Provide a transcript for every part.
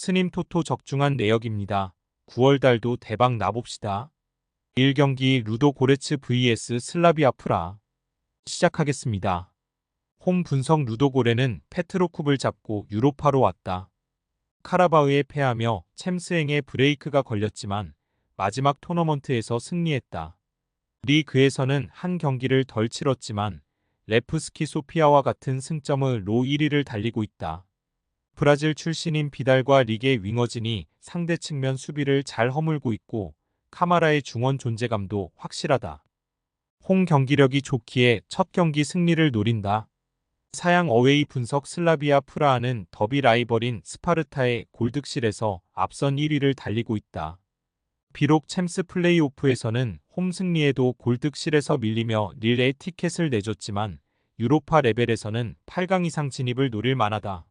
스님 토토 적중한 내역입니다. 9월달도 대박 나봅시다. 1경기 루도 고레츠 vs 슬라비아 프라. 시작하겠습니다. 홈 분석 루도 고레는 페트로쿱을 잡고 유로파로 왔다. 카라바흐에 패하며 챔스행에 브레이크가 걸렸지만 마지막 토너먼트에서 승리했다. 리그에서는 한 경기를 덜 치렀지만 레프스키 소피아와 같은 승점을 로 1위를 달리고 있다. 브라질 출신인 비달과 리게 윙어진이 상대 측면 수비를 잘 허물고 있고 카마라의 중원 존재감도 확실하다. 홈 경기력이 좋기에 첫 경기 승리를 노린다. 사양 어웨이 분석 슬라비아 프라하는 더비 라이벌인 스파르타의 골득실에서 앞선 1위를 달리고 있다. 비록 챔스 플레이오프에서는 홈 승리에도 골득실에서 밀리며 릴에 티켓을 내줬지만 유로파 레벨에서는 8강 이상 진입을 노릴 만하다.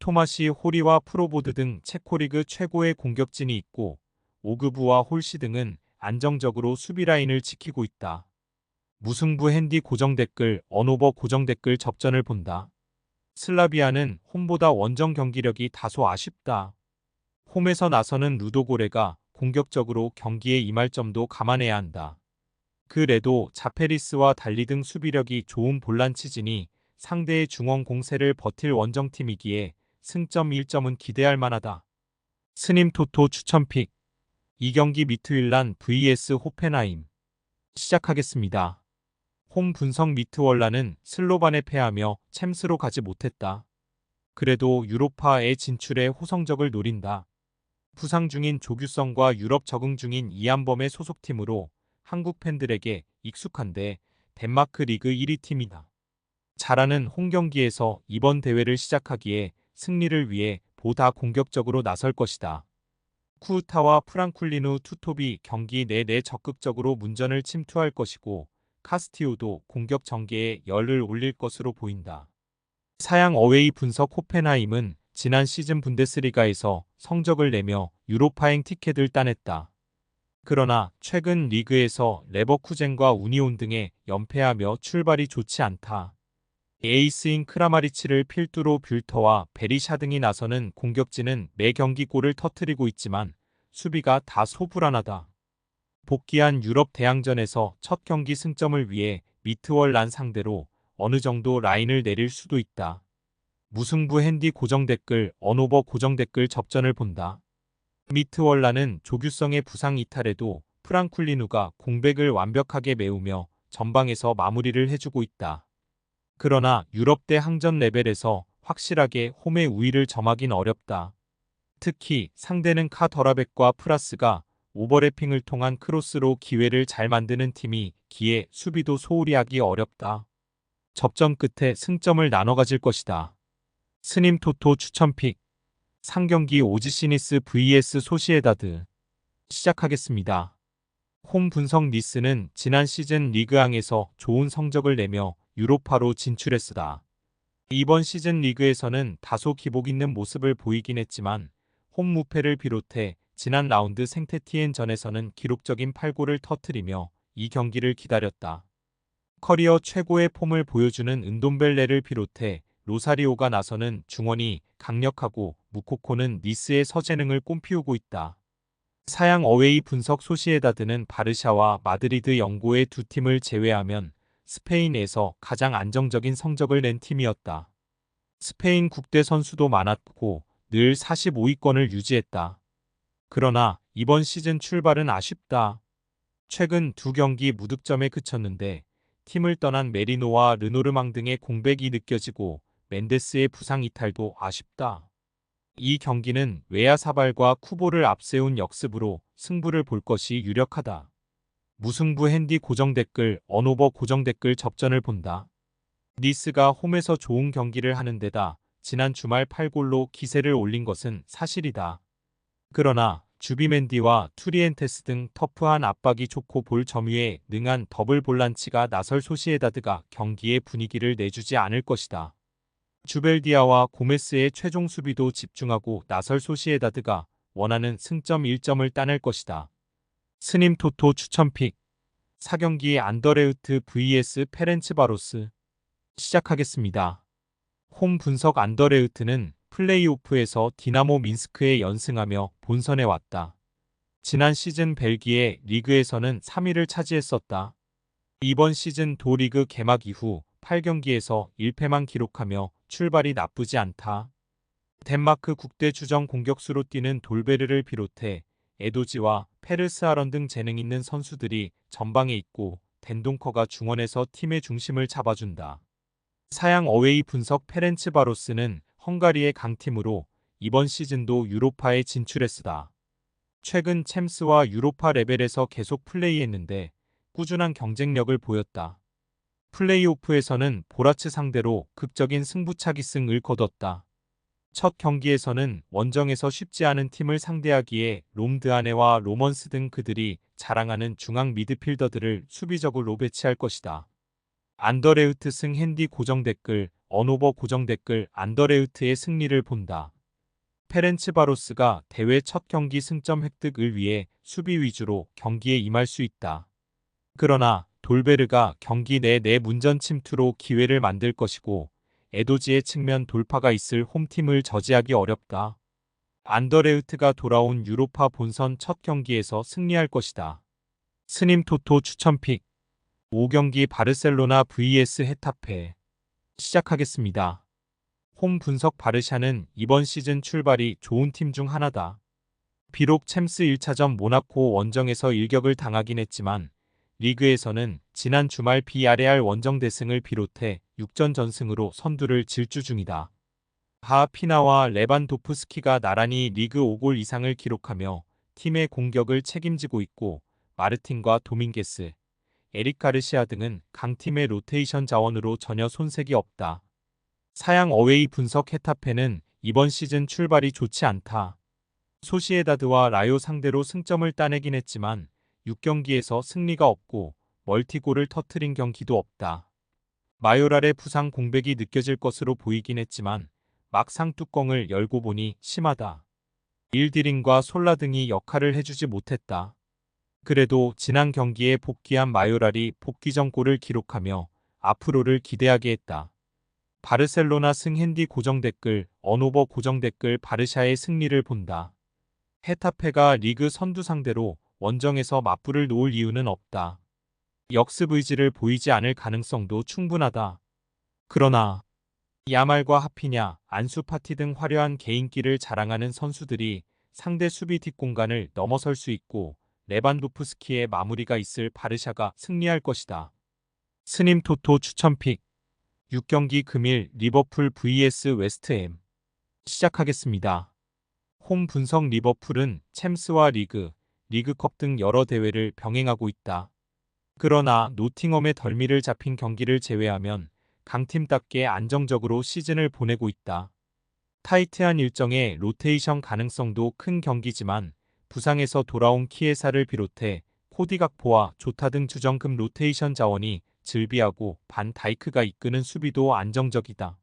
토마시 호리와 프로보드 등 체코리그 최고의 공격진이 있고 오그부와 홀시 등은 안정적으로 수비 라인을 지키고 있다. 무승부 핸디 고정 댓글 언오버 고정 댓글 접전을 본다. 슬라비아는 홈보다 원정 경기력이 다소 아쉽다. 홈에서 나서는 루도고레가 공격적으로 경기에 임할 점도 감안해야 한다. 그래도 자페리스와 달리 등 수비력이 좋은 볼란치진이 상대의 중원 공세를 버틸 원정팀이기에 승점 1점은 기대할 만하다. 스님 토토 추천픽 2경기 미트윌란 vs 호펜하임. 시작하겠습니다. 홈 분석 미트월란은 슬로반에 패하며 챔스로 가지 못했다. 그래도 유로파에 진출해 호성적을 노린다. 부상 중인 조규성과 유럽 적응 중인 이한범의 소속팀으로 한국 팬들에게 익숙한데 덴마크 리그 1위 팀이다. 잘하는 홈 경기에서 이번 대회를 시작하기에 승리를 위해 보다 공격적으로 나설 것이다. 쿠우타와 프랑쿨리누 투톱이 경기 내내 적극적으로 문전을 침투할 것이고 카스티오도 공격 전개에 열을 올릴 것으로 보인다. 사양 어웨이 분석 호펜하임은 지난 시즌 분데스리가에서 성적을 내며 유로파행 티켓을 따냈다. 그러나 최근 리그에서 레버쿠젠과 우니온 등에 연패하며 출발이 좋지 않다. 에이스인 크라마리치를 필두로 뷸터와 베리샤 등이 나서는 공격진은 매 경기 골을 터뜨리고 있지만 수비가 다소 불안하다. 복귀한 유럽 대항전에서 첫 경기 승점을 위해 미트월란 상대로 어느 정도 라인을 내릴 수도 있다. 무승부 핸디 고정 댓글 언오버 고정 댓글 접전을 본다. 미트월란은 조규성의 부상 이탈에도 프랑쿨리누가 공백을 완벽하게 메우며 전방에서 마무리를 해주고 있다. 그러나 유럽 대항전 레벨에서 확실하게 홈의 우위를 점하긴 어렵다. 특히 상대는 카더라백과 프라스가 오버래핑을 통한 크로스로 기회를 잘 만드는 팀이기에 수비도 소홀히 하기 어렵다. 접전 끝에 승점을 나눠 가질 것이다. 스님 토토 추천픽 상경기 오지시니스 vs 소시에다드. 시작하겠습니다. 홈 분석 니스는 지난 시즌 리그왕에서 좋은 성적을 내며 유로파로 진출했으다. 이번 시즌 리그에서는 다소 기복 있는 모습을 보이긴 했지만 홈 무패를 비롯해 지난 라운드 생테티엔전에서는 기록적인 8골을 터뜨리며 이 경기를 기다렸다. 커리어 최고의 폼을 보여주는 은돔벨레를 비롯해 로사리오가 나서는 중원이 강력하고 무코코는 니스의 서재능을 뽐피우고 있다. 사양 어웨이 분석 소시에다드는 바르샤와 마드리드 영고의 두 팀을 제외하면 스페인에서 가장 안정적인 성적을 낸 팀이었다. 스페인 국대 선수도 많았고 늘 45위권을 유지했다. 그러나 이번 시즌 출발은 아쉽다. 최근 두 경기 무득점에 그쳤는데 팀을 떠난 메리노와 르노르망 등의 공백이 느껴지고 멘데스의 부상 이탈도 아쉽다. 이 경기는 웨아사발과 쿠보를 앞세운 역습으로 승부를 볼 것이 유력하다. 무승부 핸디 고정 댓글 언오버 고정 댓글 접전을 본다. 니스가 홈에서 좋은 경기를 하는 데다 지난 주말 8골로 기세를 올린 것은 사실이다. 그러나 주비멘디와 투리엔테스 등 터프한 압박이 좋고 볼 점유에 능한 더블 볼란치가 나설 소시에다드가 경기의 분위기를 내주지 않을 것이다. 주벨디아와 고메스의 최종 수비도 집중하고 나설 소시에다드가 원하는 승점 1점을 따낼 것이다. 스님 토토 추천픽 4경기 안더레우트 vs 페렌츠바로스. 시작하겠습니다. 홈 분석 안더레우트는 플레이오프에서 디나모 민스크에 연승하며 본선에 왔다. 지난 시즌 벨기에 리그에서는 3위를 차지했었다. 이번 시즌 도리그 개막 이후 8경기에서 1패만 기록하며 출발이 나쁘지 않다. 덴마크 국대 주전 공격수로 뛰는 돌베르를 비롯해 에도지와 페르스하런 등 재능 있는 선수들이 전방에 있고 덴동커가 중원에서 팀의 중심을 잡아준다. 사양 어웨이 분석 페렌츠바로스는 헝가리의 강팀으로 이번 시즌도 유로파에 진출했으다. 최근 챔스와 유로파 레벨에서 계속 플레이했는데 꾸준한 경쟁력을 보였다. 플레이오프에서는 보라츠 상대로 극적인 승부차기승을 거뒀다. 첫 경기에서는 원정에서 쉽지 않은 팀을 상대하기에 롬드아네와 로먼스 등 그들이 자랑하는 중앙 미드필더들을 수비적으로 배치할 것이다. 안더레우트 승 핸디 고정 댓글, 언오버 고정 댓글 안더레우트의 승리를 본다. 페렌츠바로스가 대회 첫 경기 승점 획득을 위해 수비 위주로 경기에 임할 수 있다. 그러나 돌베르가 경기 내 문전 침투로 기회를 만들 것이고 에도지의 측면 돌파가 있을 홈팀을 저지하기 어렵다. 안더레우트가 돌아온 유로파 본선 첫 경기에서 승리할 것이다. 스님 토토 추천픽 5경기 바르셀로나 vs 헤타페 시작하겠습니다. 홈 분석 바르샤는 이번 시즌 출발이 좋은 팀 중 하나다. 비록 챔스 1차전 모나코 원정에서 일격을 당하긴 했지만 리그에서는 지난 주말 비아레알 원정 대승을 비롯해 6전 전승으로 선두를 질주 중이다. 바피나와 레반도프스키가 나란히 리그 5골 이상을 기록하며 팀의 공격을 책임지고 있고 마르틴과 도밍게스, 에릭 가르시아 등은 강팀의 로테이션 자원으로 전혀 손색이 없다. 사양 어웨이 분석 헤타페는 이번 시즌 출발이 좋지 않다. 소시에다드와 라요 상대로 승점을 따내긴 했지만 6경기에서 승리가 없고 멀티골을 터트린 경기도 없다. 마요랄의 부상 공백이 느껴질 것으로 보이긴 했지만 막상 뚜껑을 열고 보니 심하다. 일디링과 솔라 등이 역할을 해주지 못했다. 그래도 지난 경기에 복귀한 마요랄이 복귀전 골을 기록하며 앞으로를 기대하게 했다. 바르셀로나 승 핸디 고정 댓글, 언오버 고정 댓글 바르샤의 승리를 본다. 헤타페가 리그 선두 상대로 원정에서 맞불을 놓을 이유는 없다. 역습 의지를 보이지 않을 가능성도 충분하다. 그러나 야말과 하피냐, 안수파티 등 화려한 개인기를 자랑하는 선수들이 상대 수비 뒷공간을 넘어설 수 있고 레반도프스키의 마무리가 있을 바르샤가 승리할 것이다. 스님 토토 추천픽 6경기 금일 리버풀 vs 웨스트햄 시작하겠습니다. 홈 분석 리버풀은 챔스와 리그컵 등 여러 대회를 병행하고 있다. 그러나 노팅엄의 덜미를 잡힌 경기를 제외하면 강팀답게 안정적으로 시즌을 보내고 있다. 타이트한 일정에 로테이션 가능성도 큰 경기지만 부상에서 돌아온 키에사를 비롯해 코디 각포와 조타 등 주전급 로테이션 자원이 즐비하고 반 다이크가 이끄는 수비도 안정적이다.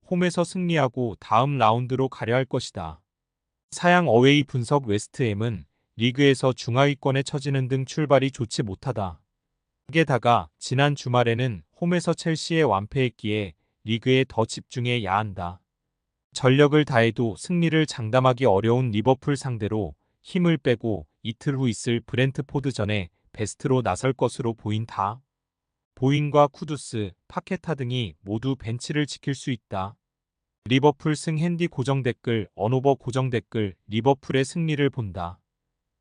홈에서 승리하고 다음 라운드로 가려 할 것이다. 사양 어웨이 분석 웨스트햄은 리그에서 중하위권에 처지는 등 출발이 좋지 못하다. 게다가 지난 주말에는 홈에서 첼시에 완패했기에 리그에 더 집중해야 한다. 전력을 다해도 승리를 장담하기 어려운 리버풀 상대로 힘을 빼고 이틀 후 있을 브렌트포드전에 베스트로 나설 것으로 보인다. 보잉과 쿠두스, 파케타 등이 모두 벤치를 지킬 수 있다. 리버풀 승 핸디 고정 댓글, 언오버 고정 댓글, 리버풀의 승리를 본다.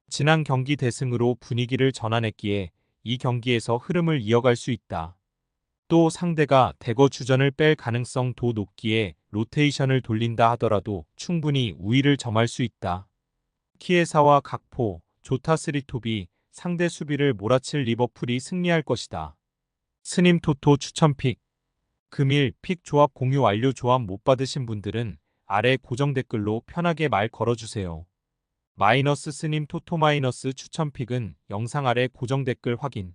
지난 경기 대승으로 분위기를 전환했기에 이 경기에서 흐름을 이어갈 수 있다. 또 상대가 대거 주전을 뺄 가능성도 높기에 로테이션을 돌린다 하더라도 충분히 우위를 점할 수 있다. 키에사와 각포, 조타 스리톱이 상대 수비를 몰아칠 리버풀이 승리할 것이다. 스님 토토 추천픽 금일 픽 조합 공유 완료. 조합 못 받으신 분들은 아래 고정 댓글로 편하게 말 걸어주세요. 마이너스 스님 토토 마이너스 추천픽은 영상 아래 고정 댓글 확인.